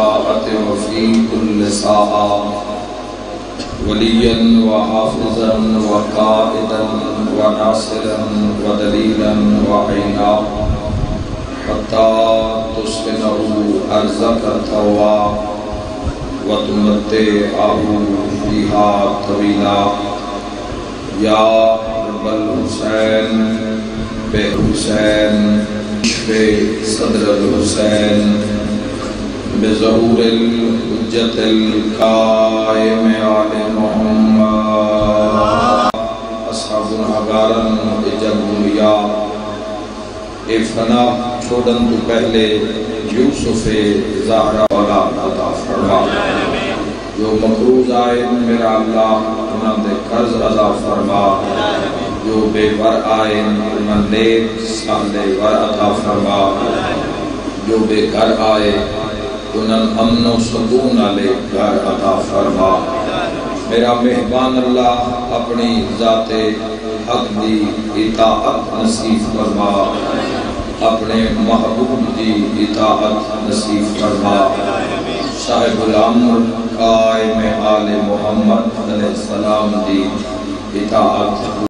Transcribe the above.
الساعة وفي كل ساعة وليا وحافظا وقائدا وناصرا ودليلا وعينا حتى تسكنه أرزك طوى وتمتعه فيها طويلا يا رب الحسين بحسين صدر الحسين بظهور الحجة القائم على محمد اصحاب الحغارا جمہوریہ اے فنا چھوڑن تو پہلے یوسف زہرا والا عطا فرما جو مقروض آئے میرا اللہ انہاں دے قرض عطا فرما جو بے ور آئے انہاں نیک صالح ور عطا فرما جو بے گھر آئے انہاں امن و سکون علی گھر عطا فرما میرا مہربان اللہ اپنی ذات حق دی اطاعت نصیب فرما اپنے محبوب دی اطاعت نصیب فرما صاحب الامر قائم آل محمد علیہ السلام دی اطاعت